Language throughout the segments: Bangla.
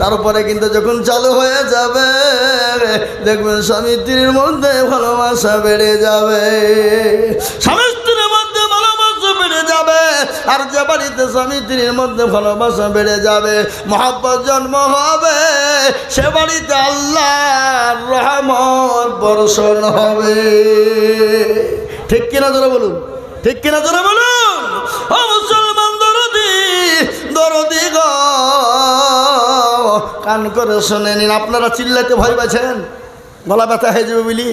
তারপরে কিন্তু যখন চালু হয়ে যাবে দেখবেন স্বামী স্ত্রীর মধ্যে ভালোবাসা বেড়ে যাবে, স্বামী স্ত্রীর মধ্যে ভালোবাসা বেড়ে যাবে। আর যে বাড়িতে স্বামী স্ত্রীর মধ্যে ভালোবাসা বেড়ে যাবে, মহব্বত জন্ম হবে, সে বাড়িতে আল্লাহর রহমত বর্ষণ হবে। ঠিক কিনা জোরে বলুন, ঠিক কিনা জোরে বলুন। ও মুসলমান দরদি, দরদি গো, কান করে শুনে নিন। আপনারা চিল্লাতে ভয় পাচ্ছেন, গলা ব্যথা হয়ে যাবে বলি।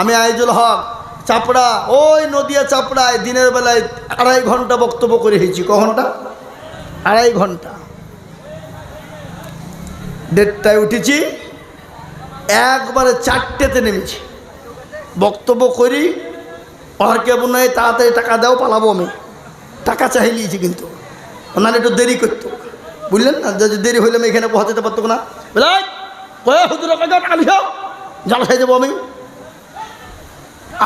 আমি আইজুল হক, চাপড়া, ওই নদিয়া চাপড়ায় দিনের বেলায় 2.5 ঘন্টা বক্তব্য করে হয়েছি। ক ঘন্টা? 2.5 ঘন্টা। 1:30টায় উঠেছি, একবারে 4টেতে নেমেছি। বক্তব্য করি, আর কেমন নয়, তাড়াতাড়ি টাকা দাও, পালাবো আমি। টাকা চাই নিয়েছি, কিন্তু ওনার একটু দেরি করতো, বুঝলেন না? যদি দেরি হইলে আমি এখানে পৌঁছাতে পারতো না। বুঝলেন? হুজুর টাকা লিখাও, জাল খাই দেবো আমি।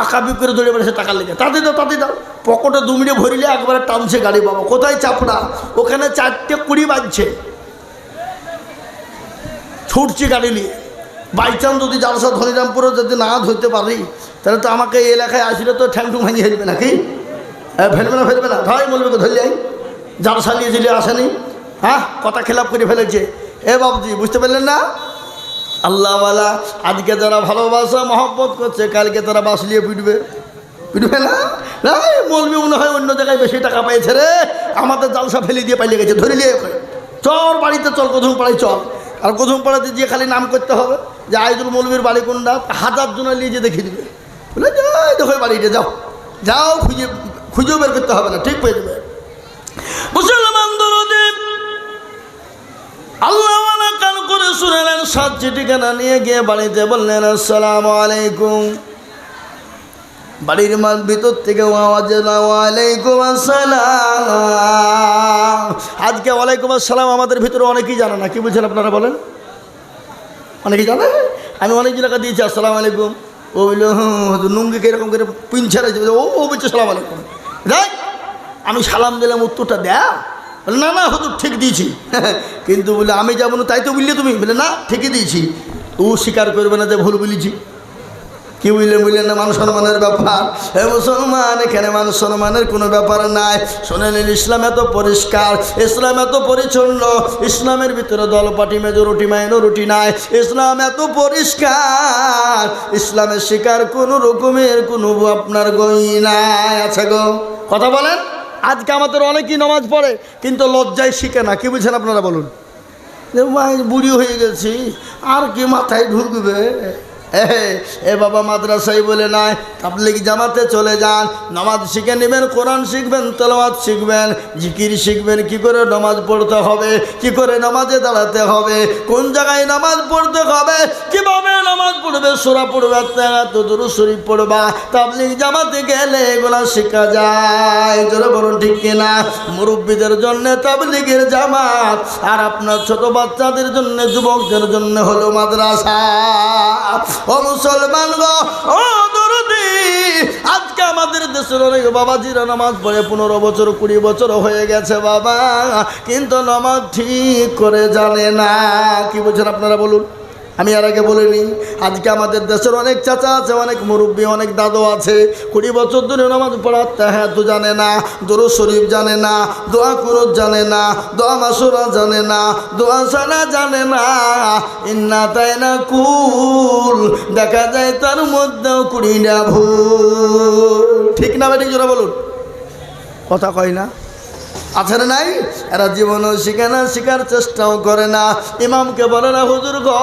আঁকাবি করে দৌড়ে বেড়েছে টাকা লেগে, তাতে দাও, তাতে দাও। পকেটে 2 মিনিট ভরিলে একবারে টানছে গাড়ি। বাবা কোথায় চাপড়া, ওখানে 4:20 বাজছে, ছুটছি গাড়ি নিয়ে। বাইচান্স যদি জালসা ধনিরামপুরে যদি না ধরতে পারি, তাহলে তো আমাকে এই এলাকায় আসলে তো ঠ্যাংটু ভাঙিয়ে ফেলবে নাকি? ফেলবে না, ফেলবে না, ভাই বলবে তো ধরলে জালসা নিয়ে ঝিলে আসেনি। হ্যাঁ, কথা খেলাপ করে ফেলেছে। বাবুজি বুঝতে পারলেন না? আল্লাহওয়ালা আজকে যারা ভালোবাসা মহব্বত করছে, কালকে তারা বাসলিয়ে পিটবে, পিটবে না? বলবি মনে হয় অন্য জায়গায় বেশি টাকা পাইছে রে, আমাদের জালসা ফেলে দিয়ে পালিয়ে গেছে, ধরে নিয়ে চল বাড়িতে, চল কোধুমপাড়ায় চল। আর কোধুমপাড়াতে গিয়ে খালি নাম করতে হবে যে আইজুল মৌলবীর বাড়ি কোনটা, 1000 জন নিয়ে যে দেখিয়ে দিবে। বলে দেখো বাড়িতে যাও, যাও, খুঁজেও বের করতে হবে না, ঠিক পেয়ে যাবে। মুসলমান দরদি, আল্লাহওয়ালা কান করে শুনেলেন। 7টি ঠিকানা নিয়ে গিয়ে বাড়িতে বললেন আসসালামু আলাইকুম। বাড়ির মাল ভিতর থেকে আওয়াজ এলো ওয়ালাইকুম আসসালাম। আজকে ওয়ালাইকুম আসসালাম আমাদের ভিতরে অনেকেই জানে না, কি বুঝছেন আপনারা বলেন? অনেকেই জানে। আমি অনেক জায়গা দিয়েছি আসসালামু আলাইকুম, ও বললো নুঙ্গিকে এরকম করে পিঞ্ছা রয়েছে, ও বলছে সালাম আলাইকুম। দেখ আমি সালাম দিলাম, উত্তরটা দেয়া। না না হুজুর ঠিক দিয়েছি, কিন্তু বলে আমি যাবো না তাই তো বললে তুমি। বলে না ঠিকই দিয়েছি, ও স্বীকার করবে না যে ভুল বলেছি। কি বুঝলেন না? মান সম্মানের ব্যাপার। হে মুসলমান, এখানে মান সম্মানের কোনো ব্যাপার নাই। শোনেন, ইসলাম এত পরিষ্কার, ইসলাম এত পরিচ্ছন্ন, ইসলামের ভিতরে দলপাটি মেজরিটি মাইনরিটি নাই। ইসলাম এত পরিষ্কার, ইসলামের শিকার কোনো রকমের কোনো আপনার গই নাই। আছে গো, কথা বলেন। আজকে আমাদের অনেকেই নামাজ পড়ে কিন্তু লজ্জায় শিখে না, কি বুঝছেন আপনারা বলুন? বুড়ি হয়ে গেছি, আর কি মাথায় ঢুকবে? বাবা মাদ্রাসায় বলে নাই, তাবলীগ জামাতে চলে যান, নামাজ শিখে নেবেন, কোরআন শিখবেন, তেলাওয়াত শিখবেন, জিকির শিখবেন, কি করে নামাজ পড়তে হবে, কি করে নামাজে দাঁড়াতে হবে, কোন জায়গায় নামাজ পড়তে হবে, কিভাবে নামাজ পড়বে, সূরা পড়বে, দুরূদ শরীফ পড়বা। তাবলীগ জামাতে গেলে এগুলো শেখা যায়। জোরে বলুন ঠিক কিনা? মুরব্বীদের জন্য তাবলীগের জামাত, আর আপনার ছোট বাচ্চাদের জন্য, যুবকদের জন্য হলো মাদ্রাসা। ও মুসলমান গো, ও দরদি, আজকে আমাদের দেশের অনেক বাবাজিরা নামাজ পড়ে 15 বছর 20 বছর হয়ে গেছে বাবা, কিন্তু নামাজ ঠিক করে জানে না। কি বলছেন আপনারা বলুন? আমি আর আগে বলিনি, আজকে আমাদের দেশের অনেক চাচা আছে, অনেক মুরব্বী, অনেক দাদু আছে, 20 বছর ধরে নামাজ পড়ার তাহাজ্জুদ জানে না, দুরূদ শরীফ জানে না, দোয়া কুনুত জানে না, দোয়া মাসুরা জানে না, দোয়া সানা জানে না, ইন্না তাইনা কুল দেখা যায় তার মধ্যেও 20টা ভুল। ঠিক না বেঠিক জোরে বলুন, কথা কয় না? আছে না নাই? এরা জীবনও শিখে না, শিখার চেষ্টাও করে না। ইমামকে বলে না, হুজুর গো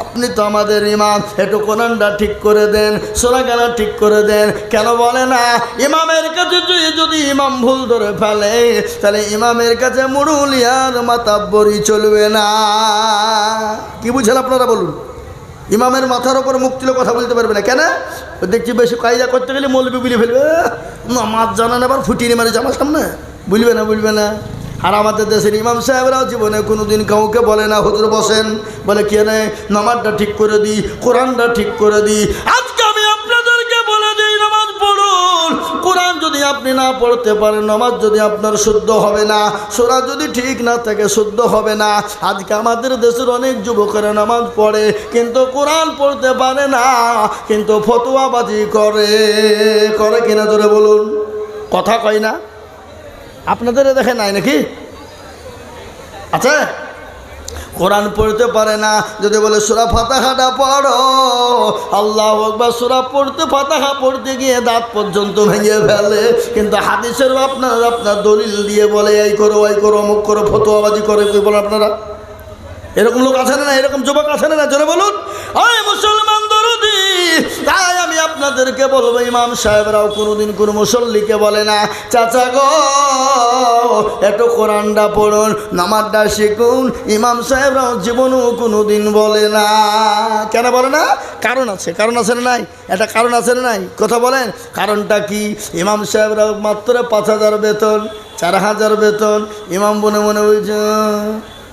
আপনি তো আমাদের ইমাম, একটু কোরআনটা ঠিক করে দেন, সূরা গানা ঠিক করে দেন। কেন বলে না? ইমামের কাছে যদি ইমাম ভুল ধরে ফেলে, তাহলে ইমামের কাছে মুরুলিয়ার মাতাব্বরি চলবে না। কি বুঝেন আপনারা বলুন? ইমামের মাথার ওপর মুখ তুলে কথা বলতে পারবে না। কেন? দেখছি বেশি কায়দা করতে গেলে মৌলবি বলে ফেলবে, নামাজ জানেন আবার ফুটিয়ে মারে জামার সামনে, বুঝবে না, বুঝবে না। আর আমাদের দেশের ইমাম সাহেবরাও জীবনে কোনোদিন কাউকে বলে না হুজুর বসেন, বলে কে নেই নামাজটা ঠিক করে দিই, কোরআনটা ঠিক করে দিই। আজকে আমি আপনাদেরকে বলে দিই নামাজ পড়ুন, কোরআন যদি আপনি না পড়তে পারেন, নামাজ যদি আপনার শুদ্ধ হবে না, সূরা যদি ঠিক না থাকে শুদ্ধ হবে না। আজকে আমাদের দেশের অনেক যুবকেরা নামাজ পড়ে কিন্তু কোরআন পড়তে পারে না, কিন্তু ফতোয়াবাজি করে কিনা জোরে বলুন, কথা কয় না? আপনাদের দেখে নাই নাকি? আচ্ছা, কোরআন পড়তে পারে না, যদি বলে সূরা ফাতিহাটা পড়ো, আল্লাহু আকবার, সূরা পড়তে ফাতিহা পড়তে গিয়ে দাঁত পর্যন্ত ভেঙে ফেলে। কিন্তু হাদিসের আপনার দলিল দিয়ে বলে এই করো ওই করো অমুক করো, ফতোয়াবাজি করে। কি বলেন আপনারা? এরকম লোক আছে না? এরকম যুবক আছে না? জোরে বলুন। ওই মুসলমান দরদি, তাই আমি আপনাদেরকে বলবো, ইমাম সাহেবরাও কোনোদিন কোনো মুসল্লিকে বলে না চাচা গো একটু কোরআনটা পড়ুন, নামাজটা শিখুন। ইমাম সাহেবরাও জীবনেও কোনোদিন বলে না। কেন বলে না? কারণ আছে। কারণ আছে না নাই? একটা কারণ আছে না নাই? কথা বলেন, কারণটা কি? ইমাম সাহেবরাও মাত্র 5,000 বেতন, 4,000 বেতন। ইমাম মনে মনে বলছে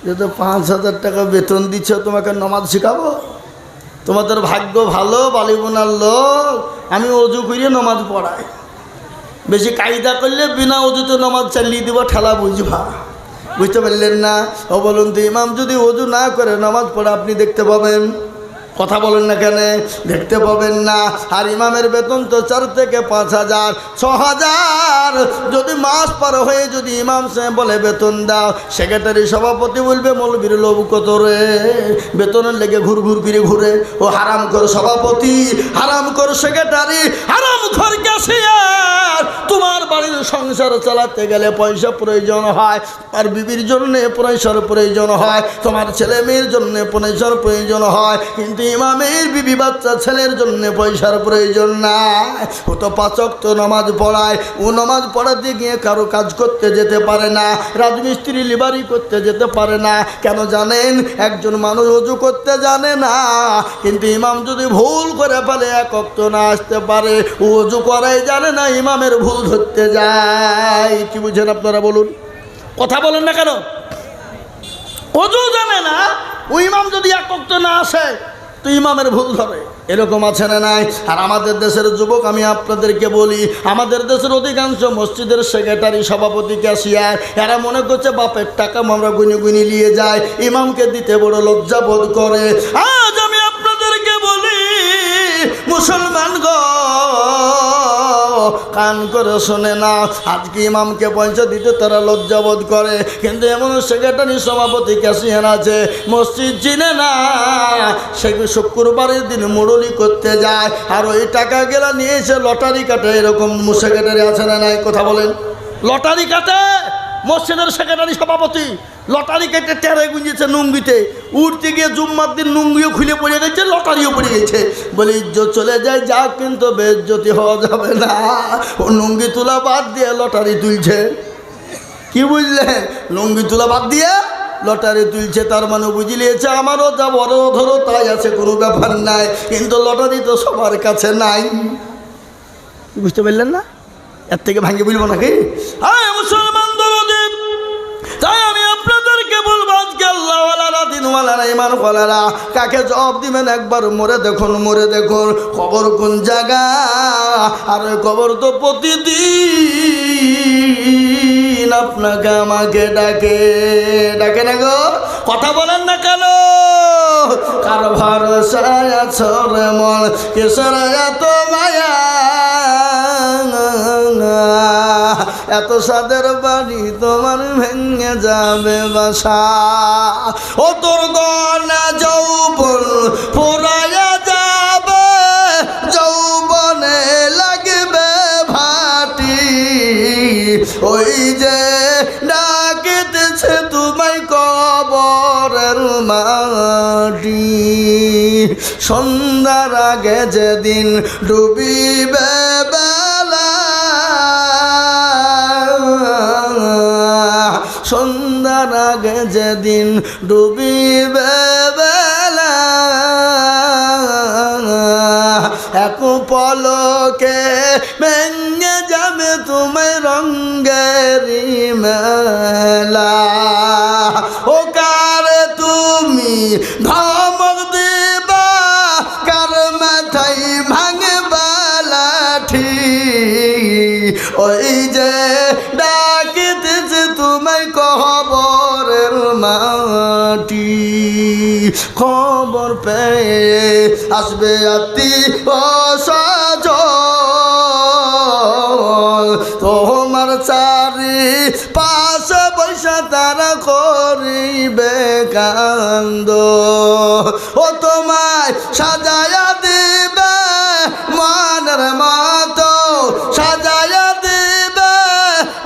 যেহেতু 5,000 টাকা বেতন দিচ্ছ, তোমাকে নামাজ শেখাবো? তোমাদের ভাগ্য ভালো, বালিবোনার লোক, আমি অজু করিয়ে নামাজ পড়াই। বেশি কায়দা করলে বিনা অজুতে নামাজ চালিয়ে দিব, ঠেলা বুঝবা। বুঝতে পারলেন না? ও বলুন তো, ইমাম যদি অজু না করে নামাজ পড়ে আপনি দেখতে পাবেন? কথা বলেন না কেন? দেখতে পাবেন না। আর ইমামের বেতন তো 4 থেকে 5,000, 6,000। যদি মাস পার হয়ে যদি ইমাম সাহেব বলে বেতন দাও, সেক্রেটারি সভাপতি বলবে মৌলবীর লোভ কত রে, বেতনের লেগে ঘুর করে ঘুরে। ও হারাম কর সভাপতি, হারাম কর সেক্রেটারি, হারাম কর ক্যাশিয়ার। তোমার বাড়ির সংসার চালাতে গেলে পয়সা প্রয়োজন হয়, আর বিবির জন্য পয়সার প্রয়োজন হয়, তোমার ছেলে মেয়ের জন্য পয়সার প্রয়োজন হয়, কিন্তু ইমামের বিবি বাচ্চা ছেলের জন্য পয়সার প্রয়োজন নাই। ও তো 5 ওয়াক্ত নামাজ পড়ায়, ও নামাজ পড়াতে গিয়ে কারো কাজ করতে যেতে পারে না, রাজমিস্ত্রি লিবারি করতে যেতে পারে না। কেন জানেন? একজন মানুষ ওযু করতে জানে না, কিন্তু ইমাম যদি ভুল করে ফেলে 1 ওয়াক্ত না আসতে পারে, ও ওযু করাই জানে না, ইমামের ভুল ধরতে যায়। কি বুঝেন আপনারা বলুন? কথা বলেন না কেন? ওযু জানে না, ও ইমাম যদি 1 ওয়াক্ত না আসে তো ইমামের ভুল ধরে। এরকম আছে না নাই? আর আমাদের দেশের যুবক, আমি আপনাদেরকে বলি, আমাদের দেশের অধিকাংশ মসজিদের সেক্রেটারি, সভাপতি, ক্যাশিয়ার, এরা মনে করছে বাপের টাকা আমরা গুনি নিয়ে যায়, ইমামকে দিতে বড় লজ্জা বোধ করে। আজ আমি আপনাদেরকে বলি, মুসলমান গো কান করে শোনে না, আজকে ইমামকে পয়সা দিতে তারা লজ্জা বোধ করে, কিন্তু এমন সেক্রেটারি, সভাপতি, ক্যাশিয়ার আছে মসজিদ চিনে না, সে শুক্রবারের দিন মুরলি করতে যায়, আর ওই টাকা গেলা নিয়ে এসে লটারি কাটে। এরকম সেক্রেটারি আছে না নাই? কথা বলেন। লটারি কাটে মসজিদের সেক্রেটারি, সভাপতি, লটারি কেটে টেরে গুঁজেছে নুঙ্গিতে, উঠতে গিয়ে জুম্মার দিন নুঙ্গিও খুলে পড়ে গেছে, লটারিও পড়ে গেছে। বলে ইজ্জত চলে যায়, যা, কিন্তু বেইজ্জতি হওয়া যাবে না। ও নুঙ্গি তোলা বাদ দিয়ে লটারি তুলছে। কি বুঝলেন? লুঙ্গি তোলা বাদ দিয়ে লটারি তুলছে, তার মানে বুঝিয়েছে আমারও যা বড় ধরো তাই আছে, কোনো ব্যাপার নাই, কিন্তু লটারি তো সবার কাছে নাই। বুঝতে পারলেন না? এর থেকে ভাঙে বলবো নাকি? হ্যাঁ মুসলমান দরদি, তাই আমি আপনাদেরকে বলবো, আজকে আল্লাহওয়ালারা, দিনওয়ালারা, ইমানওয়ালারা কাকে জবাব দিবেন একবার মরে দেখুন, মরে দেখুন কবর কোন জায়গা। আর ওই কবর তো প্রতিদিন আপনাকে আমাকে ডাকে না গো। কথা বলেন না কেন? কার ভরসায় আছো রে মন, কিসের এত মায়া, এত সাদের বাড়ি তোমার ভেঙে যাবে বাসা। ও তোর গনা যৌবন পুরায়া যাবে, যৌবনে লাগবে ভাটি, ওই যে ডাকিতেছে তোমায় কবরের মাটি। সন্ধ্যার আগে যেদিন ডুবিবে বেলা, সন্ধ্যার আগে যেদিন ডুবিবে বেলা, এক পলকে ভেঙে যাবে তোমায় রঙ্গেরি মেলা। ও কারে তুমি ধমক দিবা, কার মাথায় ভাঙবা লাঠি, ওই খবর পেয়ে আসবে আত্মীয়-স্বজন, তোমার চারি পাশে বৈশা তারা করিবে কান্দ। ও তোমায় সাজায়া দিবে মনের মতো, সাজায়া দিবে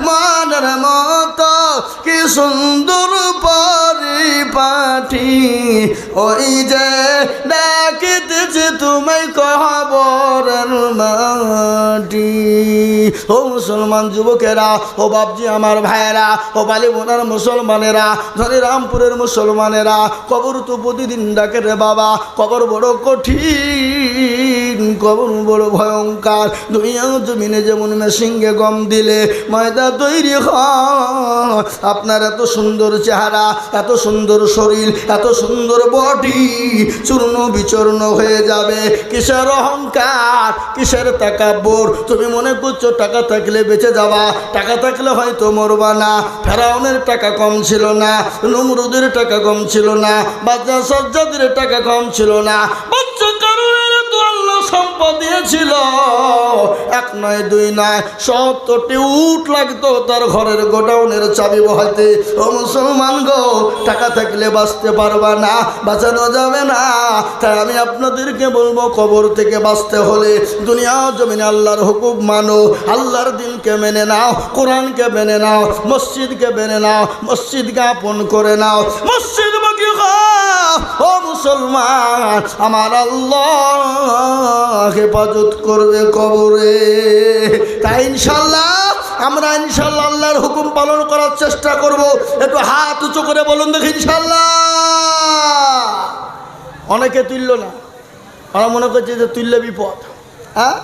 মনের মতো, কি সুন্দর পরিপাটি। ওই যে ডাকিতেছে তোমায় কবরের মাটি। ও মুসলমান যুবকেরা, ও বাপজি আমার ভাইয়েরা, ও বালিবোনার মুসলমানেরা, ধরে রামপুরের মুসলমানেরা, কবর তো প্রতিদিন ডাকে রে বাবা। কবর বড় কঠিন, কবর বড় ভয়ঙ্কর। দুনিয়া জমিনে যেমন মেশিনকে গম দিলে ময়দা তৈরি হয়, আপনার এত সুন্দর চেহারা, এত সুন্দর শরীর, এত সুন্দর বডি চূর্ণ বিচূর্ণ হয়ে যাবে। কিসের অহংকার, কিসের তাকাব্বুর? তুমি মনে করছো টাকা থাকলে বেঁচে যাবা, টাকা থাকলে হয়তো মরবা না। ফেরাউনের টাকা কম ছিল না, নমরুদের টাকা কম ছিল না, বাদশা সাজ্জাদের টাকা কম ছিল না। বাচ্চা কারণের তো আল্লাহ সম্পদ দিয়েছিল, এক নয় দুই নয় 70টি উট লাগতো তার ঘরের গোডাউনের চাবি বহাতে। ও মুসলমান গো, টাকা থাকলে বাঁচতে পারবা না, বাঁচানো যাবে না। তাই আমি আপনাদেরকে বলবো, কবর থেকে বাঁচতে হলে দুনিয়া জমিনে আল্লাহর হুকুম মানো, আল্লাহর দিনকে মেনে নাও, কোরআনকে মেনে নাও, মসজিদকে মেনে নাও, মসজিদকে আপন করে নাও, মসজিদ বাকি ও মুসলমান। আমার আল্লাহ হেফাজত করবে কবরে। তাই ইনশাল্লাহ আমরা ইনশাল্লাহ আল্লাহর হুকুম পালন করার চেষ্টা করব। একটু হাত উঁচু করে বলুন দেখি ইনশাল্লাহ। অনেকে তুলল না, ওরা মনে করছে যে তুললে বিপদ। হ্যাঁ,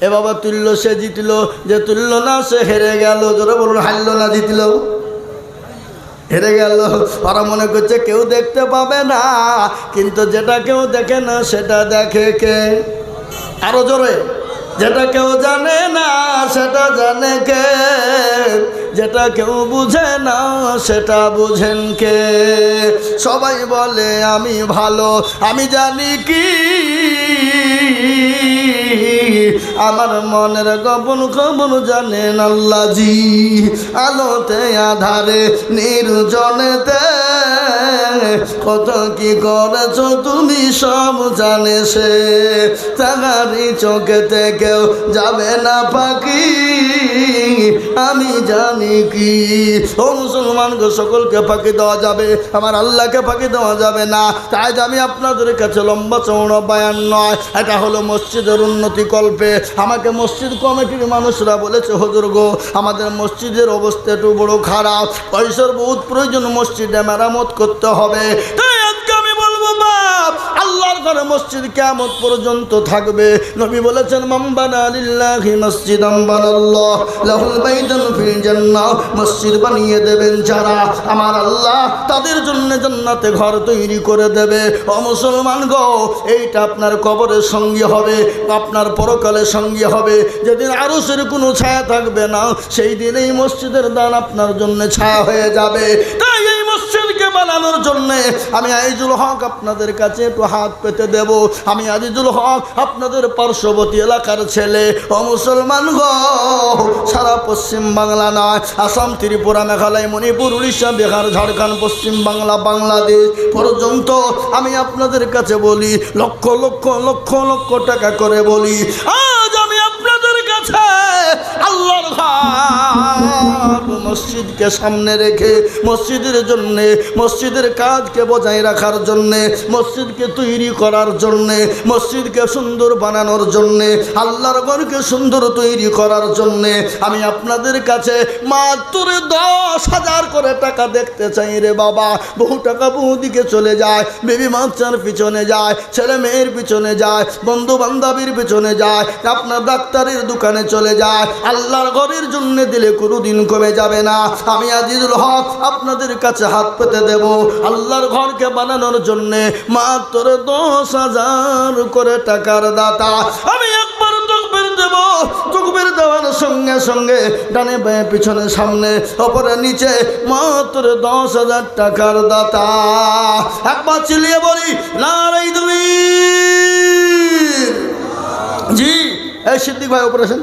এ বাবা তুলল সে জিতল, যে তুলল না সে হেরে গেল। জোরে বলুন, হারল না জিতল, হেরে গেল। ওরা মনে করছে কেউ দেখতে পাবে না, কিন্তু যেটা কেউ দেখে না সেটা দেখে কে? আরো জোরে, যেটা কেউ জানে না সেটা জানে কে? যেটা কেউ বুঝে না সেটা বুঝেন কে? সবাই বলে আমি ভালো, আমি জানি কি আমার মনের গোপন খবর জানেন আল্লাহজি। আলোতে আধারে নির্জনেতে কত কি করেছো তুমি সব জানে সে। তাহারি চোখেতে কেউ যাবে না পাখি, আমি জানি কি। ও মুসলমান গো, সকলকে ফাঁকি দেওয়া যাবে, আমার আল্লাহকে ফাঁকি দেওয়া যাবে না। তাই আমি আপনাদের কাছে লম্বা চৌড়া বয়ান নয়, এটা হলো মসজিদের উন্নতি কল্পে। আমাকে মসজিদ কমিটির মানুষরা বলেছে, হুজুর গো আমাদের মসজিদের অবস্থা একটু বড় খারাপ, পয়সার বহুত প্রয়োজন, মসজিদে মেরামত করতে হবে। তাই আজকে আমি বলবো বাপ, আল্লাহর ঘরে মসজিদ কিয়ামত পর্যন্ত থাকবে। নবী বলেছেন, মান বানা লিল্লাহি মসজিদান বানাল্লাহ লাহুল বাইতান ফিল জান্নাহ। মসজিদ বানিয়ে দেবেন যারা, আমার আল্লাহ তাদের জন্য জান্নাতে ঘর তৈরি করে দেবে। ও মুসলমান গো, এইটা আপনার কবরের সঙ্গী হবে, আপনার পরকালের সঙ্গী হবে। যেদিন আরশের কোনো ছায়া থাকবে না, সেই দিন এই মসজিদের দান আপনার জন্য ছায়া হয়ে যাবে। তাই এই মসজিদকে বানানোর জন্য আমি আজিজুল হক আপনাদের কাছে একটু হাত পেতে দেব। আমি আজিজুল হক আপনাদের পার্শ্ববর্তী এলাকার ছেলে। ও মুসলমান গো, সারা পশ্চিম বাংলা নয়, আসাম, ত্রিপুরা, মেঘালয়, মণিপুর, উড়িষ্যা, বিহার, ঝাড়খণ্ড, পশ্চিম বাংলা, বাংলাদেশ পর্যন্ত আমি আপনাদের কাছে বলি, লক্ষ লক্ষ লক্ষ লক্ষ টাকা করে বলি, আজ আমি আপনাদের কাছে আল্লাহর ঘর মসজিদকে সামনে রেখে মসজিদের জন্যে, মসজিদের কাজকে বজায় রাখার জন্যে, মসজিদকে তৈরি করার জন্যে, মসজিদকে সুন্দর বানানোর জন্যে, আল্লাহর ঘরকে সুন্দর তৈরি করার জন্যে আমি আপনাদের কাছে মাত্র 10,000 করে টাকা দেখতে চাই রে বাবা। বহু টাকা বহু দিকে চলে যায়, বেবি বাচ্চার পিছনে যায়, ছেলে মেয়ের পিছনে যায়, বন্ধু বান্ধবীর পিছনে যায়, আপনার ডাক্তারের দোকানে চলে যায়। আল্লাহর ঘরের জন্য দিলে কোনোদিন কমে যাবে না। আমি আজিজুল হক আপনাদের কাছে হাত পেতে দেব আল্লাহর ঘরকে বানানোর জন্য মাত্র 10,000 করে টাকার দাতা। আমি একবার তাকবীর দেব। তকবীর দেওয়ার সঙ্গে সঙ্গে ডানে বাঁয়ে পিছনে সামনে অপরে নিচে মাত্র 10,000 টাকার দাতা। একবার চিল্লিয়ে বলি নারাই তাকবীর। জি এই সিদ্দিক ভাই অপারেশন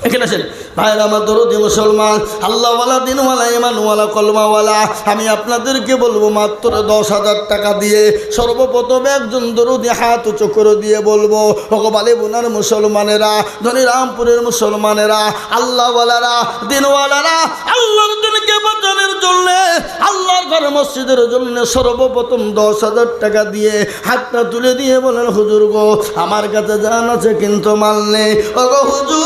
এখানে আসেন ভাইরা আমার দরদি মুসলমান, আল্লাহওয়ালা, দিনওয়ালা, ইমানওয়ালা, কলমাওয়ালা, আমি আপনাদেরকে বলবো মাত্র 10,000 টাকা দিয়ে সর্বপ্রথম একজন দরদি হাত উঁচু করে দিয়ে বলবো, ওগো বোনার মুসলমানেরা, ধনীরামপুরের মুসলমানেরা, আল্লাহওয়ালারা, দিনওয়ালারা, আল্লাহর দিনকে বাঁচানোর জন্য, আল্লাহর ঘর মসজিদের জন্য সর্বপ্রথম 10,000 টাকা দিয়ে হাতটা তুলে দিয়ে বলেন, হুজুর গো আমার কাছে জান আছে কিন্তু মাল নেই। ওগো হুজুর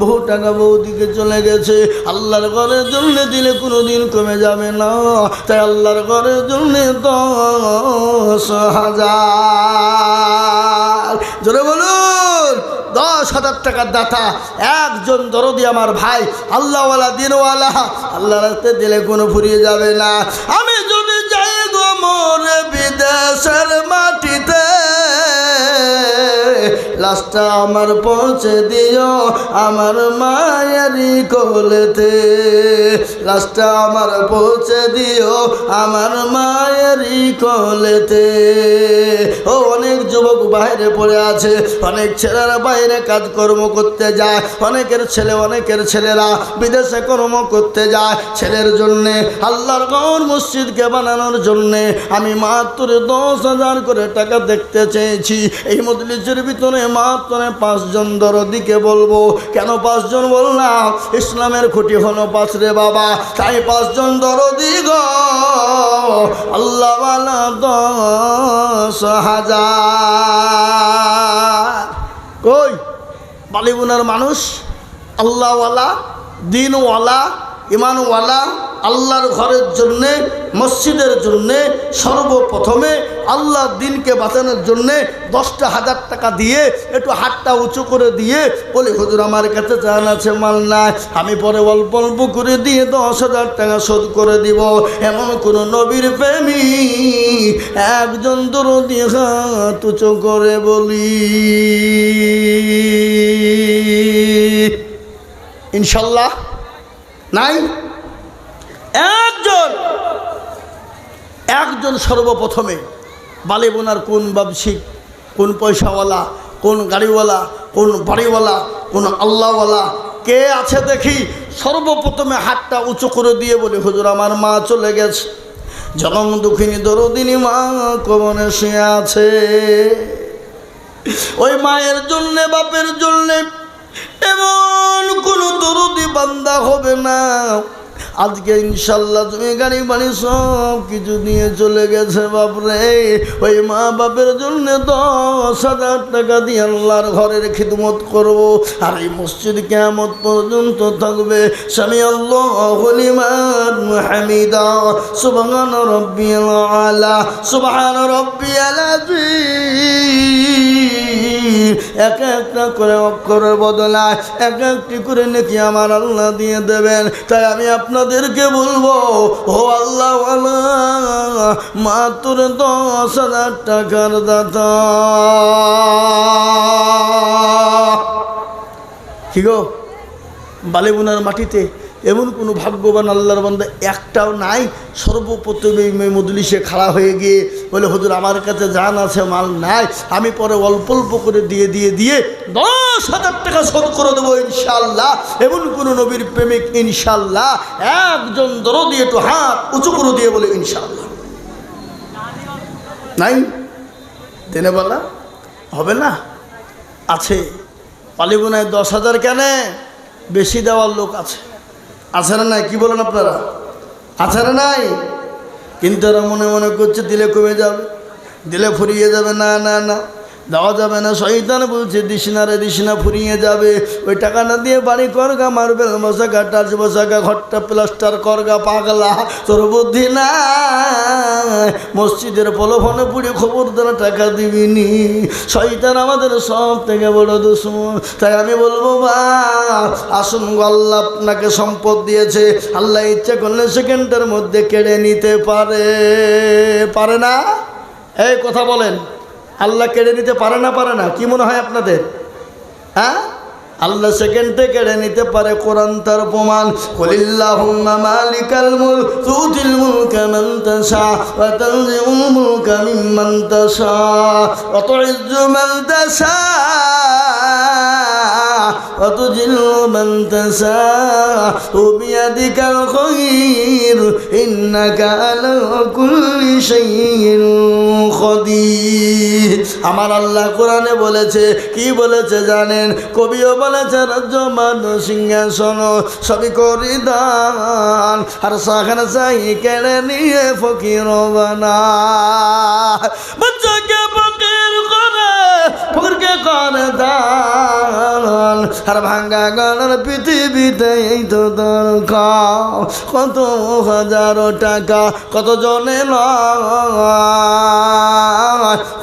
বহু টাকা বৌদিকে চলে গেছে, আল্লাহর ঘরের জন্য দিলে কোনোদিন কমে যাবে না, তাই আল্লাহর ঘরের জন্য 10,000। জোরে বলুন 10,000 টাকার দাতা একজন দরদি আমার ভাই, আল্লাহওয়ালা, দিনওয়ালা, আল্লাহর রাস্তায় দিলে কোনো ফুরিয়ে যাবে না। আমি যদি যাই গো মোরে বিদেশের মাটিতে, লাশটা আমার পৌঁছে দিও আমার মায়েরই কোলেতে, লাশটা আমার পৌঁছে দিও আমার মায়েরই কোলেতে। ও অনেক যুবক বাইরে পড়ে আছে, অনেক ছেলেরা বাইরে কাজকর্ম করতে যায়, অনেকের ছেলেরা বিদেশে কর্ম করতে যায়। ছেলের জন্যে আল্লাহর ঘর মসজিদকে বানানোর জন্যে আমি মাত্র 10,000 করে টাকা দেখতে চেয়েছি। এই মজলিসের ভিতরে মাত্র 5 জন দরদিকে বলবো। কেন 5 জন বললাম? ইসলামের খুঁটি হলো 5 রে বাবা, তাই 5 জন দরদি গো আল্লাহওয়ালা 10,000। কই বালিগুনার মানুষ আল্লাহওয়ালা, দিনওয়ালা, ইমানওয়ালা, আল্লাহর ঘরের জন্যে, মসজিদের জন্যে সর্বপ্রথমে আল্লাহর দিনকে বাঁচানোর জন্যে 10,000 টাকা দিয়ে একটু হাতটা উঁচু করে দিয়ে বলি, হুজুর আমার কাছে জান আছে মাল নাই, আমি পরে অল্প অল্প করে দিয়ে 10,000 টাকা শোধ করে দিব। এমন কোন নবীর প্রেমী একজন দরদি হাত উঁচু করে বলি ইনশাল্লাহ নাই? একজন সর্বপ্রথমে বালিবোনার কোন ব্যবসায়িক, কোন পয়সাওয়ালা, কোন গাড়িওয়ালা, কোন বাড়িওয়ালা, কোন আল্লাহওয়ালা কে আছে দেখি সর্বপ্রথমে হাতটা উঁচু করে দিয়ে বলি, হুজুর আমার মা চলে গেছে, জনম দুঃখিনী দরদিনী মা কবরে শুয়ে আছে। ওই মায়ের জন্যে, বাপের জন্যে এমন কোন দরদি বান্দা হবে না আজকে ইনশাল্লাহ তুমি গাড়ি বাড়ি সব কিছু নিয়ে চলে গেছে বাপরে। ওই মা বাপের জন্য 10,000 টাকা দিয়ে আল্লাহর ঘরের খিদমত করব, আর এই মসজিদ কিয়ামত পর্যন্ত থাকবে। সামি আল্লাহু লিমান হামিদা, সুবহান রাব্বিয়াল আলা, সুবহান রাব্বিয়াল আযীম। এক একটা করে অক্ষরের বদলায় এক একটি করে নেকি আমার আল্লাহ দিয়ে দেবেন। তাই আমি আপনাদেরকে বলবো, ও আল্লাহ মাত্র 10,000 টাকার দাতা। কি গো বালিবোনার মাটিতে এমন কোনো ভাগ্যবান আল্লাহর বান্দা একটাও নাই সর্বপ্রথমে মজলিসে খাড়া হয়ে গিয়ে বলে, হুজুর আমার কাছে জান আছে মাল নাই, আমি পরে অল্প অল্প করে দিয়ে 10,000 টাকা শোধ করে দেবো ইনশাল্লাহ। এমন কোনো নবীর প্রেমিক ইনশাল্লাহ একজন দরদি একটু হাত উঁচু করে দিয়ে বলে ইনশাল্লাহ নাই? দিনে বেলা হবে না? আছে বালিবোনায় 10,000 কেন, বেশি দেওয়ার লোক আছে, আছে না নাই? কি বলেন আপনারা? আছে না নাই? কিন্তু এরা মনে মনে করছে দিলে কমে যাবে, দিলে ফুরিয়ে যাবে। না না না, দেওয়া যাবে না। শয়তান বলছে দিস না রে, দিস না, ফুরিয়ে যাবে। ওই টাকাটা দিয়ে বাড়ি করগা, মার্বেল বসাগা, টাচ বসাগা, ঘরটা প্লাস্টার করগা। পাগলা, তোর বুদ্ধি না, মসজিদের প্রলোভনে পুড়ে খবরদার টাকা দিবিনি। শয়তান আমাদের সব থেকে বড় দুশমন। তাই আমি বলবো বা আসুন, আল্লাহ আপনাকে সম্পদ দিয়েছে, আল্লাহ ইচ্ছা করলে সেকেন্ডের মধ্যে কেড়ে নিতে পারে। পারে না? এই কথা বলেন, আল্লাহ কেড়ে নিতে পারে না? পারে না? কি মনে হয় আপনাদের? হ্যাঁ, আল্লাহ সেকেন্ডে কেড়ে নিতে পারে। কোরআন তার প্রমাণ। কুলিল্লাহুম্মা মালিকাল মুলক তুতিল মুলকা মান তাশা ওয়া তানজিউল মুলকা মিম্মান তাশা ওয়া তুইজ্জু মান তাশা ওয়া তুযিল্লু মান তাশা বিয়াদিকাল খায়র ইন্নাকা আলা কুল্লি শাইইন কাদির। আমার আল্লাহ কোরআনে বলেছে, কি বলেছে জানেন? কবিও বলেছে, রাজ্য মান সিংহাসন সবই করি দান, আর সাখান চাই কেড়ে নিয়ে ফকির বানায়। বাচ্চাকে ফকির করে, ফকিরকে করে দান, আর ভাঙ্গা গানের পৃথিবীতে এই তো দরকার। কত হাজার টাকা কত জনে নয়,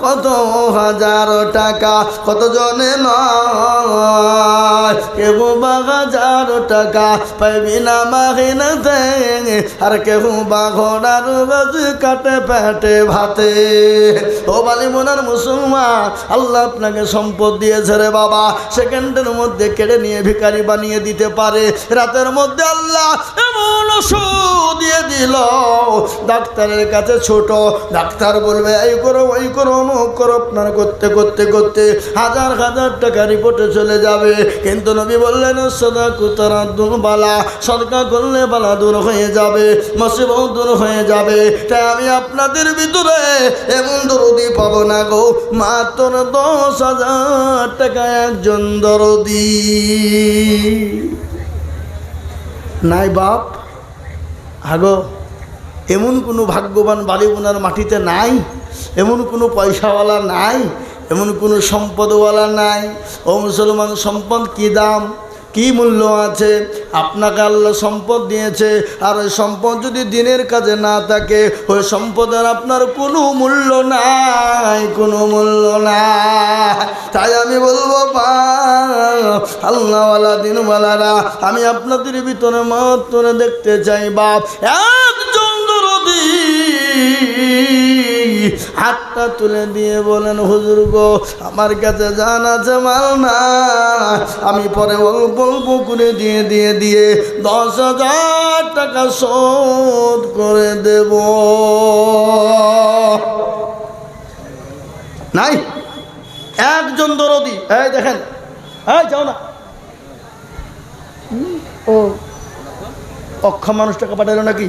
কত হাজার টাকা কত জনে নয়, কেউ বা হাজার টাকা পাইবি না মাহিনাতে, আর কেউ বা ঘোড়ার গাছ কাটে পেটে ভাতে। ও বালি মোনার মুসলমান, আল্লাহ আপনাকে সম্পদ দিয়েছে রে বাবা, সেকেন্ডের মধ্যে কেড়ে নিয়ে ভিখারি বানিয়ে দিতে পারে। রাতের মধ্যে আল্লাহ এমন ওষুধ দিয়ে দিল, ডাক্তারের কাছে ছোট, ডাক্তার বলবে এই করো ওই করো অমুক করো, আপনার করতে করতে করতে হাজার হাজার টাকা রিপোর্টে চলে যাবে। কিন্তু নবী বললেন সাদাকু তারাদ্দুল বালা, সদকা করলে বালা দূর হয়ে যাবে, মুসিবত দূর হয়ে যাবে। তাই আমি আপনাদের ভিতরে এমন দরদি পাবো না গো, মাত্র 10,000 টাকা একজন দরদি নাই বাপ। আগো এমন কোনো ভাগ্যবান বালিবোনার মাটিতে নাই, এমন কোনো পয়সাওয়ালা নাই, এমন কোনো সম্পদওয়ালা নাই। ও মুসলমান, সম্পদ কী দাম, কি মূল্য আছে? আপনাকে আল্লাহ সম্পদ দিয়েছে, আর ওই সম্পদ যদি দিনের কাজে না থাকে, ওই সম্পদের আপনার কোনো মূল্য নাই, কোনো মূল্য নাই। তাই আমি বলবো আল্লাহওয়ালা দিনওয়ালারা, আমি আপনাদের ভিতরে মাত্র দেখতে চাই বাপ একজন দরদি হাতটা তুলে দিয়ে বলেন, হুজুর গো আমার কাছে জান আছে, মাল না, আমি পরে অল্প অল্প করে দিয়ে দিয়ে দিয়ে 10,000 টাকা শোধ করে দেব। নাই একজন দরদি। এই দেখেন, এই যাও না, ও অক্ষম মানুষ টাকা পাঠালো নাকি?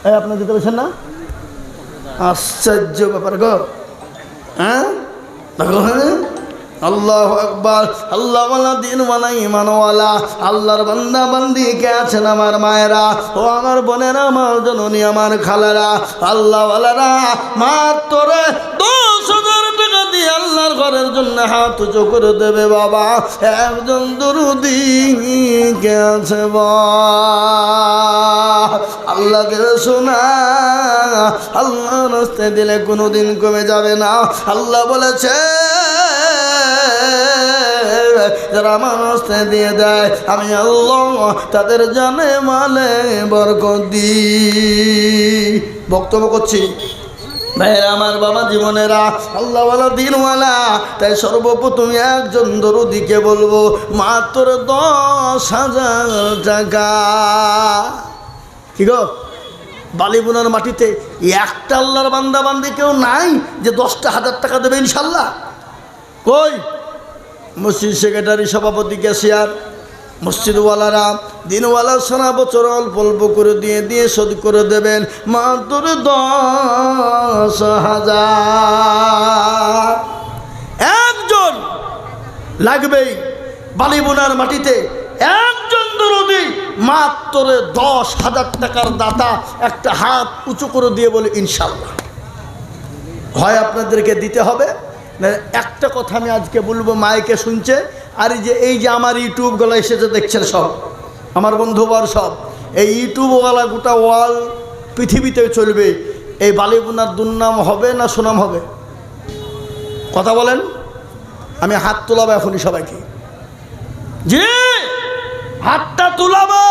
এই আপনার যেতে পেরেছেন না? আশ্চর্য ব্যাপার গো। হ্যাঁ আল্লাহু আকবার। আল্লাহওয়ালা দিনওয়ালা ইমানওয়ালা আল্লাহর বান্দা বান্দি কে আছেন আমার মায়েরা, ও আমার বোনেরা, আমার জননী, আমার খালারা, আল্লাহওয়ালারা মাত্র 10,000 টাকা দিয়ে আল্লাহর ঘরের জন্য হাত উঁচু করে দেবে বাবা। একজন দরুদি কে আছে বা আল্লাহ দিলে শোনা, আল্লাহ রাস্তায় দিলে কোনোদিন কমে যাবে না। আল্লাহ বলেছে যারা আমার রাস্তায় দিয়ে দেয়, আমি আল্লাহ তাদের জানে মালে বরকত দিই। বক্তব্য করছি ভাইয়েরা, আমার বাবা জীবনেরা, আল্লাহওয়ালা দিনওয়ালা। তাই সর্বপ্রথম একজন দরদিকে বলবো মাত্র 10,000 টাকা। কি গো, বালিবোনার মাটিতে একটা আল্লাহর বান্দা বান্দি কেউ নাই যে 10,000 টাকা দেবে ইনশাল্লাহ? কই? মসজিদ সেক্রেটারি, সভাপতি, ক্যাশিয়ার, মসজিদওয়ালারা, দিনওয়ালা সারা বছর অল্প অল্প করে দিয়ে দিয়ে শোধ করে দেবেন মাত্র 10,000। একজন লাগবেই বালিবোনার মাটিতে, একজন দরদি মাত্র 10,000 টাকার দাতা একটা হাত উঁচু করে দিয়ে বলে ইনশাল্লাহ। হয় আপনাদেরকে দিতে হবে, না, একটা কথা আমি আজকে বলবো, মাইকে শুনছে, আর এই যে আমার ইউটিউবগুলো এসেছে দেখছেন সব আমার বন্ধুবর সব, এই ইউটিউবওয়ালা গোটা ওয়াল পৃথিবীতে চলবে, এই বালিবোনার দুর্নাম হবে না সুনাম হবে? কথা বলেন। আমি হাত তোলাবো এখনই সবাইকে, জি হাতটা তুলাবো।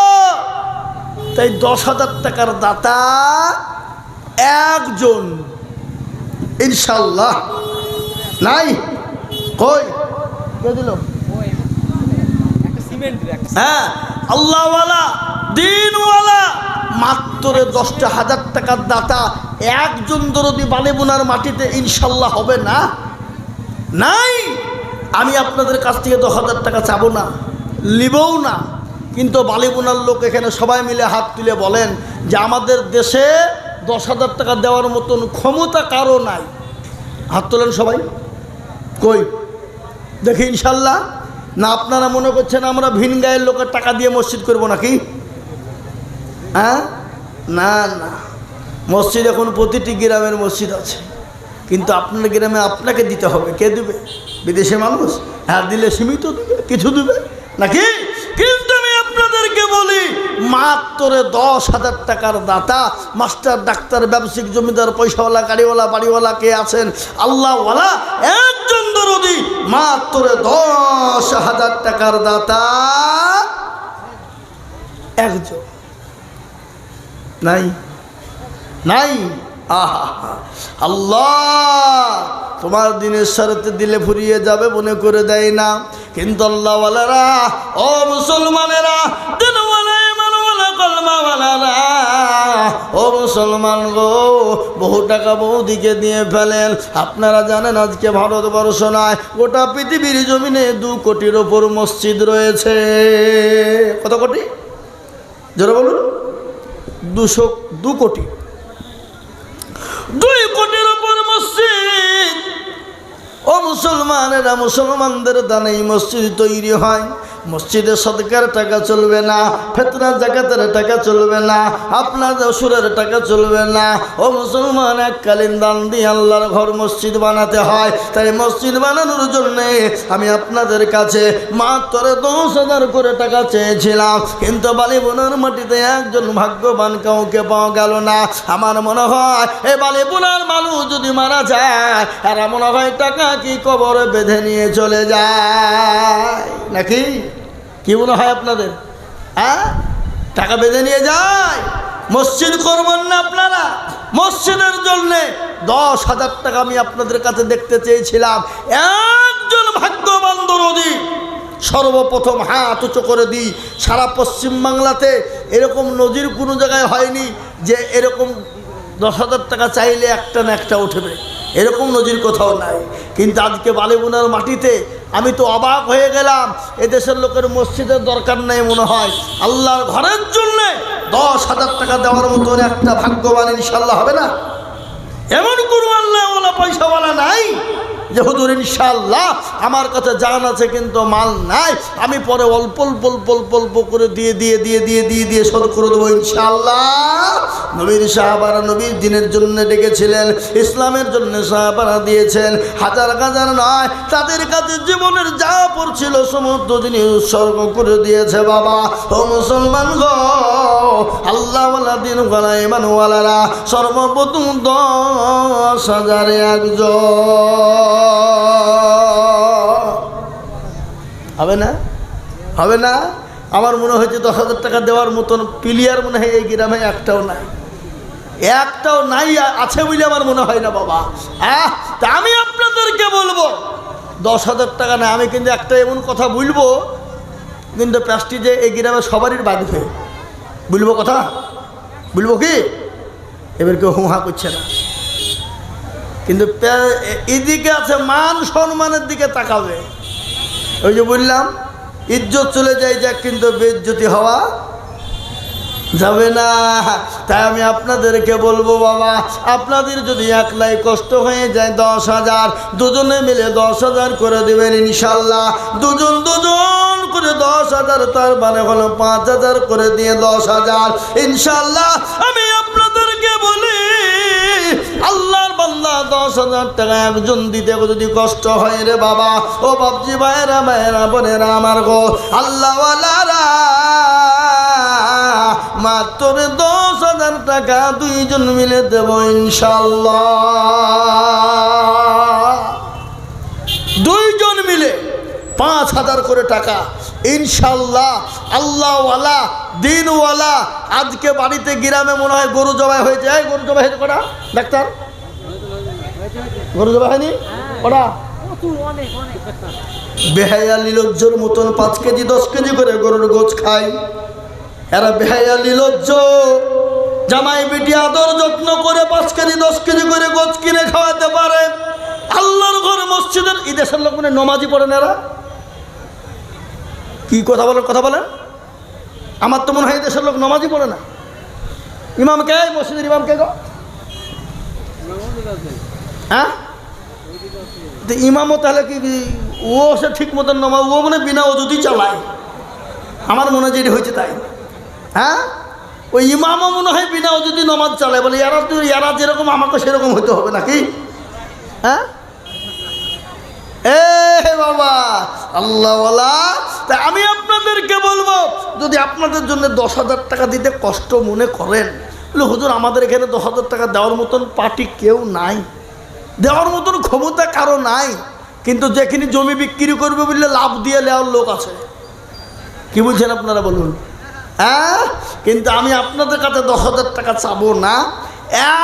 তাই 10,000 টাকার দাতা একজন ইনশাল্লাহ নাই। কই কে দিল? হ্যাঁ, আল্লাহওয়ালা দিনওয়ালা মাত্র 10,000 টাকার দাতা একজন দরদি বালিবোনার মাটিতে ইনশাল্লাহ হবে না? নাই। আমি আপনাদের কাছ থেকে 10,000 টাকা চাবো না, নিবও না, কিন্তু বালিবোনার লোক এখানে সবাই মিলে হাত তুলে বলেন যে আমাদের দেশে 10,000 টাকা দেওয়ার মতন ক্ষমতা কারো নাই। হাত তোলেন সবাই। কই দেখি ইনশাল্লাহ। না আপনারা মনে করছেন আমরা ভিন গায়ের লোকের টাকা দিয়ে মসজিদ করব নাকি? হ্যাঁ, না না, মসজিদ এখন প্রতিটি গ্রামের মসজিদ আছে, কিন্তু আপনার গ্রামে আপনাকে দিতে হবে। কে দেবে? বিদেশে মানুষ। হ্যাঁ, দিলে সীমিত দেবে, কিছু দেবে নাকি? কিন্তু আমি আপনাদেরকে বলি মাত্র 10,000 টাকার দাতা, মাস্টার ডাক্তার ব্যবসায়িক জমিদার পয়সাওয়ালা গাড়িওয়ালা বাড়িওয়ালা কে আছেন আল্লাহওয়ালা একজন দরদি মাত্র 10,000 টাকার দাতা একজন নাই। নাই। আহা, আল্লাহ তোমার দিনের সারাতে দিলে ফুরিয়ে যাবে মনে করে দেয় না, কিন্তু আল্লাহওয়ালারা, ও মুসলমানেরা, দিনওয়ালা ইমানওয়ালা কলমাওয়ালারা, ও মুসলমান গো, বহু টাকা বহুদিকে দিয়ে ফেলেন। আপনারা জানেন আজকে ভারতবর্ষ নয় গোটা পৃথিবীর জমিনে 2 কোটির ওপর মসজিদ রয়েছে। কত কোটি? জোরে বলুন। 2 কোটি। 2 কোটির ওপর মসজিদ। ও মুসলমানেরা, মুসলমানদের দানেই মসজিদ তৈরি হয়। মসজিদে সদকার টাকা চলবে না, ফিতরা যাকাতের টাকা চলবে না, আপনার অসুরের টাকা চলবে না। ও মুসলমান, এককালীন দান দিয়ে আল্লাহর ঘর মসজিদ বানাতে হয়। তাই মসজিদ বানানোর জন্যে আমি আপনাদের কাছে মাত্র 10,000 করে টাকা চেয়েছিলাম, কিন্তু বালিবোনার মাটিতে একজন ভাগ্যবান কাউকে পাওয়া গেল না। আমার মনে হয় এই বালিবোনার মানুষ যদি মারা যায়, এরা মনে হয় টাকা কি কবরে বেঁধে নিয়ে চলে যায় নাকি? কি মনে হয় আপনাদের? হ্যাঁ, টাকা বেঁধে নিয়ে যায়। মসজিদ করবেন না আপনারা? মসজিদের জন্যে 10,000 টাকা আমি আপনাদের কাছে দেখতে চেয়েছিলাম। একজন ভাগ্যবান দরদি সর্বপ্রথম হাত উঁচু করে দিই। সারা পশ্চিমবাংলাতে এরকম নজির কোনো জায়গায় হয়নি যে এরকম 10,000 টাকা চাইলে একটা না একটা উঠবে, এরকম নজির কোথাও নাই। কিন্তু আজকে বালিবোনার মাটিতে আমি তো অবাক হয়ে গেলাম। এদেশের লোকের মসজিদের দরকার নেই মনে হয়, আল্লাহর ঘরের জন্যে 10,000 টাকা দেওয়ার মতন একটা ভাগ্যবান ইনশাল্লাহ হবে না? এমন কোনো আল্লাহওয়ালা পয়সাওয়ালা নাই যে হুজুর ইনশাল্লাহ আমার কাছে জান আছে কিন্তু মাল নাই, আমি পরে অল্প অল্প অল্প অল্প অল্প করে দিয়ে শোধ করে দেবো ইনশাল্লাহ। নবীর সাহাবারা নবীর দিনের জন্য ডেকেছিলেন, ইসলামের জন্য সাহাবারা দিয়েছেন হাজার হাজার নয়, তাদের কাছে জীবনের যা পড়ছিল সমস্ত দিন উৎসর্গ করে দিয়েছে। বাবা ও মুসলমান গো, আল্লাহওয়ালা দিন ওয়ালা ইমানওয়ালারা সর্বপ্রথম 10,000 একজন হবে না? হবে না? আমার মনে হয়েছে 10,000 টাকা দেওয়ার মতন প্লেয়ার মনে হয় এই গ্রামে একটাও নাই, একটাও নাই। আছে বলে আমার মনে হয় না বাবা। তা আমি আপনাদেরকে বলবো 10,000 টাকা না, আমি কিন্তু একটা এমন কথা বলবো কিন্তু প্যাস্টিজে এই গ্রামে সবারই বাঁধবে, বলবো কথা বলবো কি? এবার কেউ হুহা করছে না, কিন্তু এদিকে আছে মান সম্মানের দিকে তাকাবে। ওই যে বললাম ইজ্জত চলে যায় যাক, কিন্তু বেইজ্জতি হওয়া যাবে না। তাই আমি আপনাদেরকে বলবো বাবা, আপনাদের যদি একলাই কষ্ট হয়ে যায় 10,000, দুজনে মিলে 10,000 করে দেবেন ইনশাল্লাহ। দুজন করে 10,000, তার মানে হলো 5,000 করে দিয়ে 10,000 ইনশাল্লাহ। আমি আপনাদেরকে বলি আল্লাহর বান্দা 10,000 টাকা একজন দিতে যদি কষ্ট হয় রে বাবা, ও বাপজি ভাইরা ভাইরা বোনেরা আমার গো, আল্লাহওয়ালারা মাত্র 10,000 টাকা দুইজন মিলে দেব ইনশাআল্লাহ। দুইজন মিলে 5,000 করে টাকা ইনশাআল্লাহ। আল্লাহওয়ালা দিনওয়ালা আজকে বাড়িতে গ্রামে মনে হয় গরু জবাই হয়েছে। গরু জবাই হয়েছে কটা ডাক্তার? গরু জবাই হয়নি কটা? বেহায়া লিলজ্জর মতন 5 কেজি 10 কেজি করে গরুর গোছ খায়। এরা বেহায়া লিলজ্জ, জামাই বেটি আদর যত্ন করে 5 কেজি 10 কেজি করে গোছ কিনে খাওয়াতে পারে। আল্লাহর ঘর মসজিদের এই দেশের লোক মানে নমাজি পড়েন। এরা কি কথা বলেন? আমার তো মনে হয় এই দেশের লোক নমাজি পড়ে না। ইমাম কে? মসজিদের ইমাম কে গো? হ্যাঁ, ইমামও তাহলে কি ও সে ঠিক মতন নমাজ, ও মানে বিনা অজুতি চালায়। আমার মনে হয় যেটা হয়েছে তাই। হ্যাঁ, ওই ইমামও মনে হয় বিনা অজুতি নমাজ চালায়। বলে এরা যেরকম আমাকে সেরকম হইতে হবে নাকি? হ্যাঁ বাবা আল্লাহওয়ালা, তা আমি আপনাদেরকে বলবো, যদি আপনাদের জন্য 10,000 টাকা দিতে কষ্ট মনে করেন, বলে হুজুর আমাদের এখানে 10,000 টাকা দেওয়ার মতন পার্টি কেউ নাই, দেওয়ার মতন ক্ষমতা কারো নাই, কিন্তু যেখানে জমি বিক্রি করবে বললে লাভ দিয়ে নেওয়ার লোক আছে। কি বলছেন আপনারা বলুন? হ্যাঁ, কিন্তু আমি আপনাদের কাছে 10,000 টাকা চাবো না,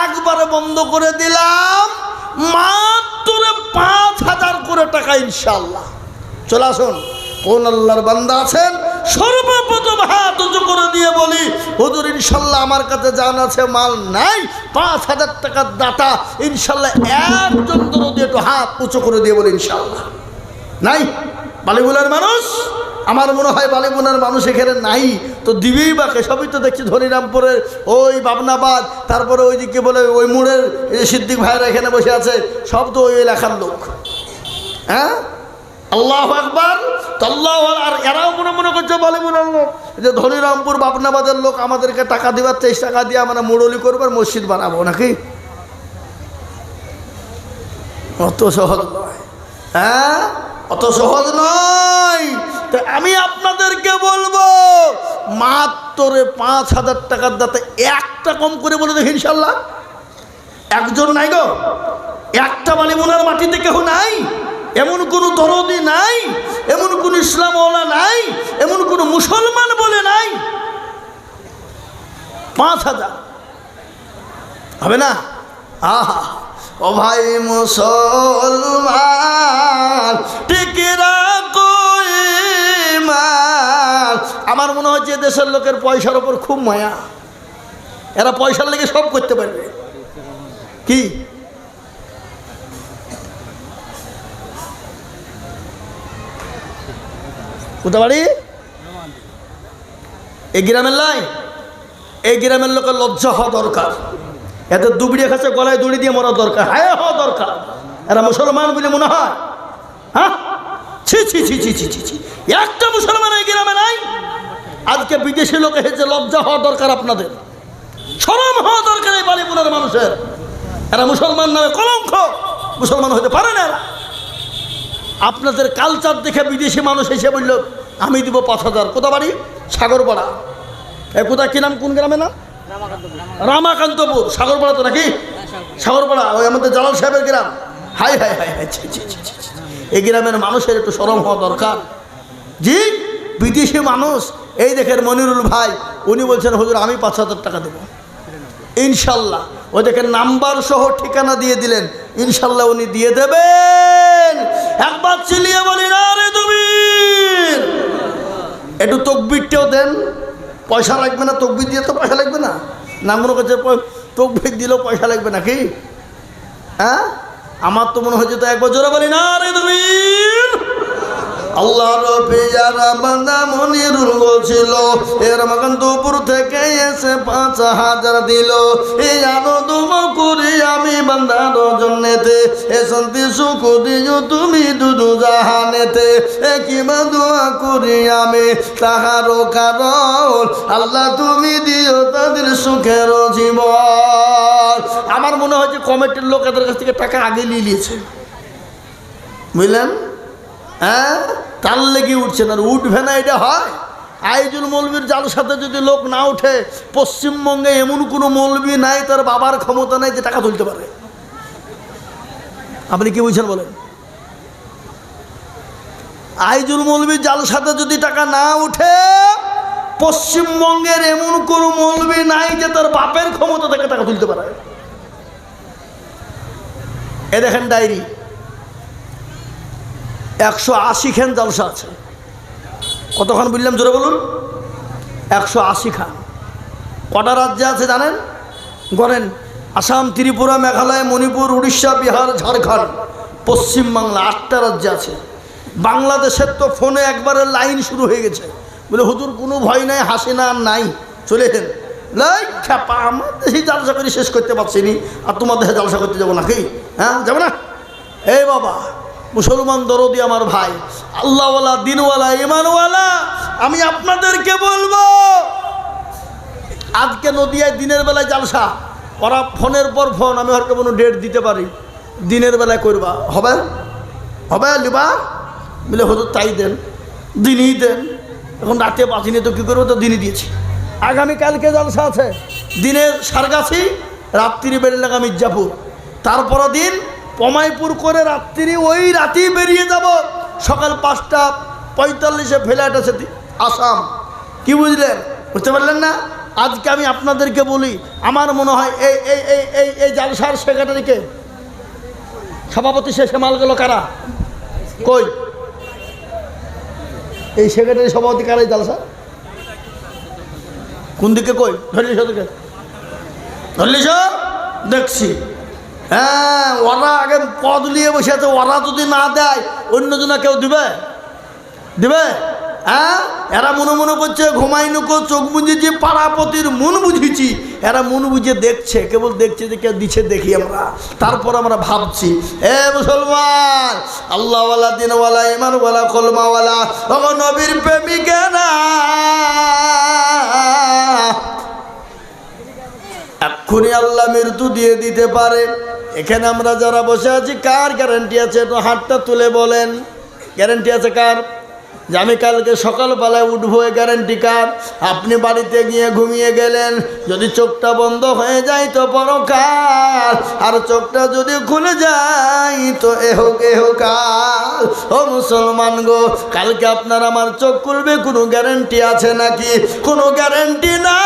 একবারে বন্ধ করে দিলাম, মাত্র 5,000 করে টাকা ইনশাআল্লাহ। চলে আসুন, কোন আল্লাহর বান্দা আছেন সর্বপ্রথম হাত উঁচু করে দিয়ে বলি, হুজুর ইনশাআল্লাহ আমার কাছে জান আছে, মাল নাই, 5,000 টাকার দাতা ইনশাআল্লাহ। একজন দরদি একটু হাত উঁচু করে দিয়ে বলি ইনশাআল্লাহ। নাই বালিগুলার মানুষ, আমার মনে হয় বালিগুনার মানুষ এখানে নাই, তো দিবেই বাকে। সবই তো দেখছি ধনিরামপুরের ওই বাবনাবাদ, তারপরে ওইদিকে বলে ওই মোড়ের সিদ্দিক ভাইরা এখানে বসে আছে, সব তো ওই এলাকার লোক। হ্যাঁ, আল্লাহু আকবার। আল্লাহ, আর এরাও মনে করছে বালিগুনার লোক, যে ধনিরামপুর বাবনাবাদের লোক আমাদেরকে টাকা দেবার 23 টাকা দিয়ে আমরা মুরলি করবো আর মসজিদ বানাবো নাকি? অত সহজ নয়। হ্যাঁ, অত সহজ নয়। তো আমি আপনাদেরকে বলবো, মাত্র 5,000 টাকার দাতা একটা কম করে বলে দেখি ইনশাল্লাহ। একজন নাই গো, একটা বালিমুনার মাটিতে কেউ নাই, এমন কোনো দরদি নাই, এমন কোন ইসলামওয়ালা নাই, এমন কোন মুসলমান বলে নাই। 5,000 হবে না? আহা, ও ভাই মুসলমান টিকে রাখো ঈমান। আমার মনে হয় যে দেশের লোকের পয়সার ওপর খুব মায়া, এরা পয়সার লেগে সব করতে পারবে। কি কোথায় বাড়ি? এই গ্রামের লাই, এই গ্রামের লোকের লজ্জা হওয়া দরকার। এত দুবড়িয়ে খাচ্ছে, গলায় দড়ি দিয়ে মরা দরকার, হায়া হওয়া দরকার। এরা মুসলমান বলে মনে হয়? হ্যাঁ, ছি ছি ছি ছি ছি ছি ছি, একটা মুসলমান এই গ্রামে নাই। আজকে বিদেশি লোক এসেছে, লজ্জা হওয়া দরকার আপনাদের, শরম হওয়া দরকার এই বালিপুরের মানুষের। এরা মুসলমান নামে কলঙ্ক, মুসলমান হতে পারে না। আপনাদের কালচার দেখে বিদেশি মানুষ এসে বলল আমি দিব 5,000। কোথা বাড়ি? সাগরপাড়া। এ কোথায়, কি নাম, কোন গ্রামে নাম? রামাকান্তপুর। সাগরপাড়া তো নাকি? সাগরপাড়া ওই আমাদের জালাল সাহেবের গ্রাম। হাই হাই হাই হাই, এই গ্রামের মানুষের একটু শরম হওয়া দরকার। জি, বিদেশি মানুষ। এই দেখেন মনিরুল ভাই, উনি বলছেন হুজুর আমি 5,000 টাকা দেবো ইনশাল্লাহ। ওই দেখেন নাম্বার সহ ঠিকানা দিয়ে দিলেন, ইনশাল্লাহ উনি দিয়ে দেবেন। একবার চিলিয়ে বলি না রে তুমি, একটু তকবিরটাও দেন। পয়সা লাগবে না, তকবির দিয়ে তো পয়সা লাগবে না। না মনে করছে তকবির দিলেও পয়সা লাগবে নাকি? হ্যাঁ, আমার তো মনে হচ্ছে তো একবার জোরে বলি না রে তুমি। আল্লাহর পেয়ারা বান্দা মনিরুল বলছিল, এর মাকান্তপুর থেকে এসে 5,000 দিল। এই আনন্দ করি আমি বান্দার জন্যেতে, এ শান্তি সুখ দিও তুমি দুদু জাহানেতে। এ কিবা দোয়া করি আমি তাহারও কারণ, আল্লাহ তুমি দিও তাদের সুখের জীবন। আমার মনে হয় যে কমিটির লোক এদের কাছ থেকে টাকা আগে নিয়ে নিয়েছে, বুঝলেন? হ্যাঁ, তার লেগে উঠছে না, উঠবে না এটা হয়। আইজুল মৌলবীর জালসাতে যদি লোক না উঠে, পশ্চিমবঙ্গে এমন কোনো মৌলবী নাই তার বাবার ক্ষমতা নাই যে টাকা তুলতে পারে। আপনি কি বুঝছেন বলেন? আইজুল মৌলবীর জালসাতে যদি টাকা না উঠে, পশ্চিমবঙ্গের এমন কোনো মৌলবী নাই যে তার বাপের ক্ষমতা থেকে টাকা তুলতে পারে। এ দেখেন ডায়েরি, 180 খান জালসা আছে। কতক্ষণ বললাম জোরে বলুন? 180 খান। কটা রাজ্যে আছে জানেন? গণেন। আসাম, ত্রিপুরা, মেঘালয়, মণিপুর, উড়িষ্যা, বিহার, ঝাড়খণ্ড, পশ্চিমবাংলা, 8টা রাজ্যে আছে। বাংলাদেশের তো ফোনে একবারে লাইন শুরু হয়ে গেছে, বলে হুজুর কোনো ভয় নাই, হাসিনা আর নাই, চলে এলেন। লাই খ্যাপা, আমার দেশে জালসা করে শেষ করতে পারছি নি, আর তোমার দেশে জালসা করতে যাবো নাকি? হ্যাঁ, যাবো না? এই বাবা, মুসলমান দরদি আমার ভাই, আল্লাহওয়ালা, দিনওয়ালা, ইমানওয়ালা, আমি আপনাদেরকে বলবো, আজকে নদিয়ায় দিনের বেলায় জালসা, ওরা ফোনের পর ফোন, আমি হয়তো কোনো ডেট দিতে পারি, দিনের বেলায় করবা, হবে হবে লিবা বলে হুজুর তাই দেন, দিনই দেন। এখন রাতে বাঁচিনি তো কী করবো, তো দিনই দিয়েছি। আগামীকালকে জালসা আছে, দিনের সারগাছি, রাত্রি বেরোলাগা মির্জাপুর, তারপর দিন পমাইপুর করে রাত্রি, ওই রাতেই বেরিয়ে যাব, সকাল 5টা 45 ফ্লাইট আছে আসাম। কি বুঝলেন? বুঝতে পারলেন না? আজকে আমি আপনাদেরকে বলি, আমার মনে হয় এই এই এই এই এই জালসার সেক্রেটারিকে, সভাপতি শেষে মাল গেল কারা? কই এই সেক্রেটারি সভাপতি কারা? এই জালসা কোন দিকে? কই ধরলিস? ওদেরকে ধরলিস? দেখছি। হ্যাঁ, ওরা আগে পদ নিয়ে বসে আছে, ওরা যদি না দেয় অন্যজনা কেউ দিবে? দিবে? হ্যাঁ, এরা মনে মনে করছে ঘুমাই নুকো, চোখ বুঝেছি, পাড়াপতির মন বুঝেছি। এরা মন বুঝে দেখছে, কেবল দেখছে যে কে দিচ্ছে দেখি আমরা, তারপর আমরা ভাবছি। এ মুসলমান, আল্লাহওয়ালা, দিনওয়ালা, ইমানওয়ালা, কলমাওয়ালা, নবীর প্রেমিকেরা, এক্ষুনি আল্লাহ মৃত্যু দিয়ে দিতে পারে। এখানে আমরা যারা বসে আছি, কার গ্যারান্টি আছে? একটু হাতটা তুলে বলেন, গ্যারান্টি আছে কার যে আমি কালকে সকালবেলায় উঠবো? গ্যারান্টি কার? আপনি বাড়িতে গিয়ে ঘুমিয়ে গেলেন, যদি চোখটা বন্ধ হয়ে যায় তো পরকাল, আর চোখটা যদি খুলে যায় তো এহকাল। ও মুসলমান গো, কালকে আপনার আমার চোখ খুলবে, কোনো গ্যারান্টি আছে নাকি? কোনো গ্যারান্টি না।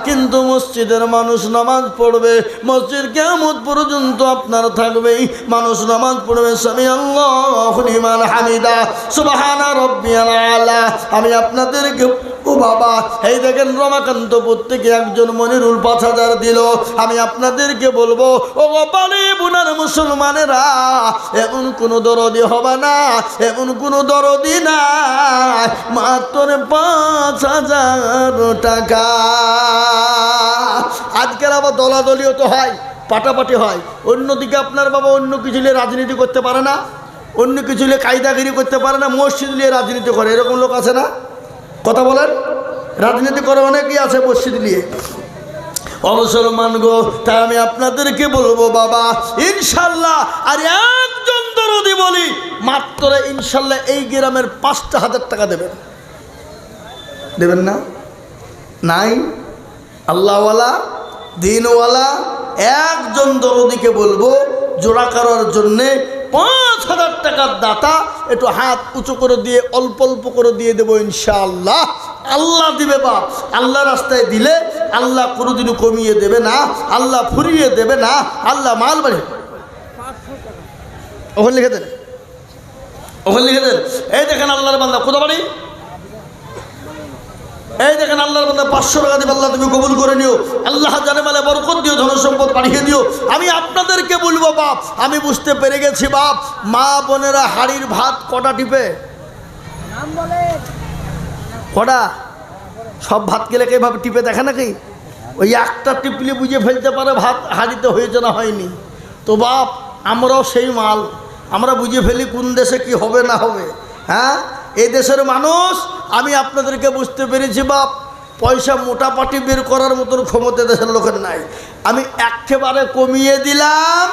কিন্তু মসজিদের মানুষ নামাজ পড়বে, মসজিদ কিয়ামত পর্যন্ত আপনার থাকবেই। মানুষ নামাজ পড়বে, সামি আল্লাহু লিমান হামিদা, সুবহানা রাব্বিয়াল আলা। আমি আপনাদেরকে, ও বাবা, এই দেখেন রমাকান্তপুর থেকে একজন মনিরুল 5,000 দিল। আমি আপনাদেরকে বলবো, ও বাবারে বুনার মুসলমানেরা, এমন কোনো দরদি হবে না, এমন কোনো দরদি না, মাত্র 5,000 টাকা। আজকের আবার দলাদলিও তো হয়, পাটাপাটি হয়। অন্যদিকে আপনার বাবা অন্য কিছু নিয়ে রাজনীতি করতে পারে না, অন্য কিছু নিয়ে কায়দাগিরি করতে পারে না, মসজিদ নিয়ে রাজনীতি করে, এরকম লোক আছে না? কথা বলেন। রাজনীতি করে অনেকেই আছে মসজিদ নিয়ে। মুসলমান গো, তাই আমি আপনাদেরকে বলবো বাবা, ইনশাল্লাহ, আর একজন দরদি বলি, মাত্র ইনশাল্লাহ এই গ্রামের 5,000 টাকা দেবেন। দেবেন না? নাই? আল্লাহওয়ালা, দিনওয়ালা একজন দরদিকে বলবো জোড়া করার জন্যে 5,000 টাকার দাতা, একটু হাত উঁচু করে দিয়ে অল্প অল্প করে দিয়ে দেবো ইনশাআল্লাহ। আল্লাহ দিবে বাপ, আল্লাহ রাস্তায় দিলে আল্লাহ কোনোদিনও কমিয়ে দেবে না, আল্লাহ ফুরিয়ে দেবে না, আল্লাহ মাল বাড়ি। ওখানে লিখে দেন, ওখানে লিখে দেন। এই দেখেন আল্লাহর বান্দা কোথা বাড়ি, এই দেখেন আল্লাহর বান্দা 500 টাকা দিবে, আল্লাহ তুমি কবুল করে নিও, আল্লাহ জানে মালে বরকত দিও, ধন সম্পদ বাড়িয়ে দিও। আমি আপনাদেরকে বলবো বাপ, আমি বুঝতে পেরে গেছি বাপ, মা বোনেরা হাড়ির ভাত কটা টিপে? কটা? সব ভাত গেলে এইভাবে টিপে দেখে নাকি? ওই একটা টিপলে বুঝে ফেলতে পারে ভাত হাড়িতে হয়েছে না হয়নি। তো বাপ, আমরাও সেই মাল, আমরা বুঝে ফেলি কোন দেশে কি হবে না হবে। হ্যাঁ, এই দেশের মানুষ, আমি আপনাদেরকে বুঝতে পেরেছি বাপ, পয়সা মোটাপাটি বের করার মতন ক্ষমতা দেশের লোকের নাই। আমি একেবারে কমিয়ে দিলাম,